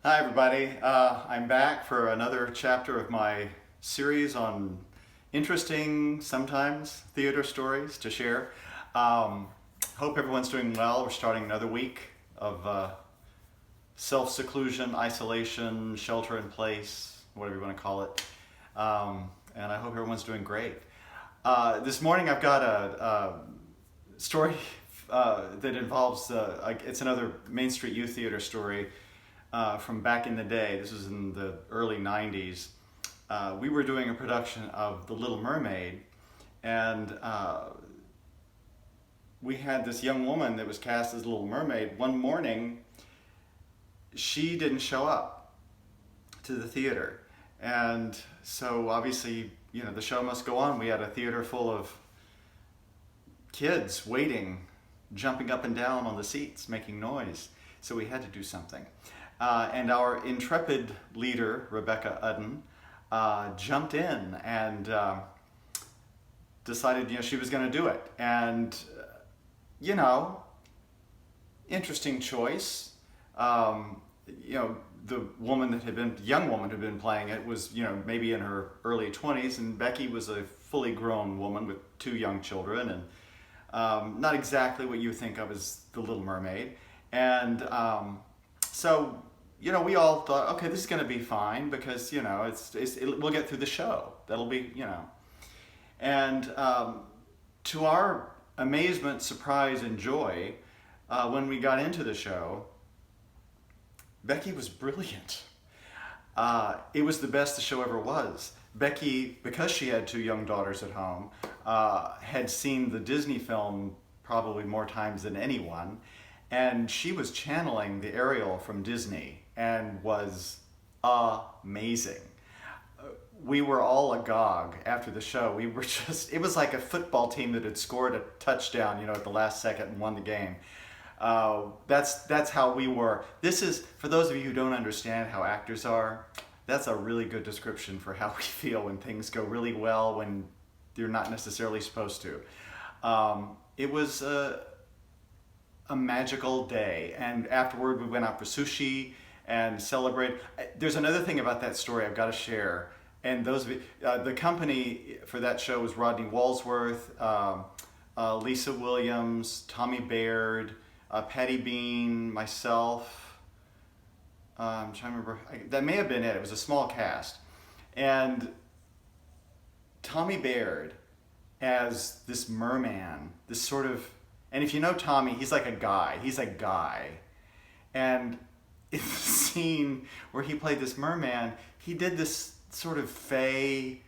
Hi everybody, I'm back for another chapter of my series on interesting, sometimes theater stories to share. Hope everyone's doing well. We're starting another week of self-seclusion, isolation, shelter in place, whatever you want to call it. And I hope everyone's doing great. This morning I've got a story that involves, it's another Main Street Youth Theater story from back in the day. This was in the early 90s. We were doing a production of The Little Mermaid, and we had this young woman that was cast as Little Mermaid. One morning, she didn't show up to the theater. And so obviously, the show must go on. We had a theater full of kids waiting, jumping up and down on the seats, making noise. So we had to do something. And our intrepid leader, Rebecca Udden, jumped in and decided, she was going to do it. And, interesting choice. The young woman who had been playing it was, maybe in her early 20s, and Becky was a fully grown woman with two young children, and not exactly what you think of as the Little Mermaid. And so, we all thought, okay, this is going to be fine because, we'll get through the show. That'll be, And to our amazement, surprise, and joy, when we got into the show, Becky was brilliant. It was the best the show ever was. Becky, because she had two young daughters at home, had seen the Disney film probably more times than anyone, and she was channeling the Ariel from Disney and was amazing. We were all agog after the show. We were it was like a football team that had scored a touchdown, at the last second and won the game. That's how we were. This is, for those of you who don't understand how actors are, that's a really good description for how we feel when things go really well when they're not necessarily supposed to. It was a magical day, and afterward we went out for sushi and celebrated. There's another thing about that story I've got to share, and those of you, the company for that show was Rodney Walsworth, Lisa Williams, Tommy Baird, Patty Bean, myself. I'm trying to remember. That may have been it. It was a small cast, and Tommy Baird as this merman, this sort of. And if you know Tommy, he's like a guy. He's a guy. And in the scene where he played this merman, he did this sort of fey,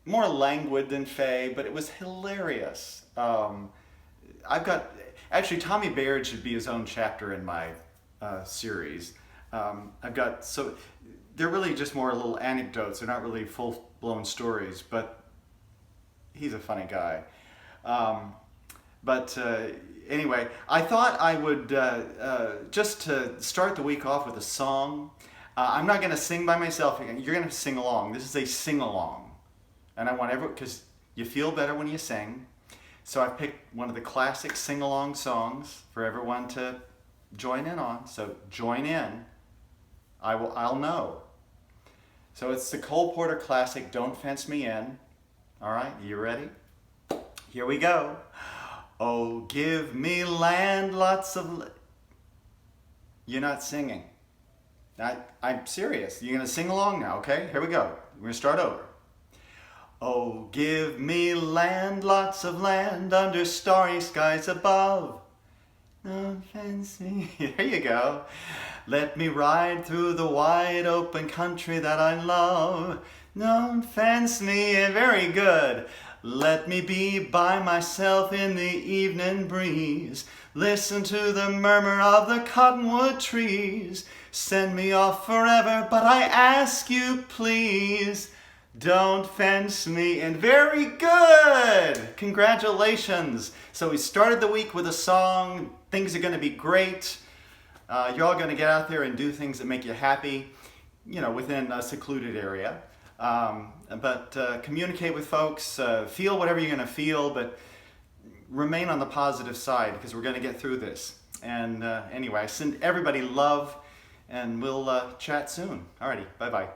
more languid than fey, but it was hilarious. Actually, Tommy Baird should be his own chapter in my series. They're really just more little anecdotes. They're not really full-blown stories, but he's a funny guy. Anyway, I thought I would, just to start the week off with a song. I'm not going to sing by myself. You're going to sing along. This is a sing-along. And I want everyone, because you feel better when you sing. So I picked one of the classic sing-along songs for everyone to join in on. So join in. I'll know. So it's the Cole Porter classic, Don't Fence Me In. All right, you ready? Here we go. Oh, give me land, lots of... You're not singing. I'm serious. You're going to sing along now, okay? Here we go. We're going to start over. Oh, give me land, lots of land, under starry skies above. Don't fence me. There you go. Let me ride through the wide open country that I love. Don't fence me in. Very good. Let me be by myself in the evening breeze. Listen to the murmur of the cottonwood trees. Send me off forever, but I ask you please, don't fence me in. Very good! Congratulations! So we started the week with a song. Things are going to be great. You're all going to get out there and do things that make you happy, within a secluded area. But communicate with folks, feel whatever you're going to feel, but remain on the positive side because we're going to get through this. And anyway, I send everybody love, and we'll chat soon. Alrighty, bye-bye.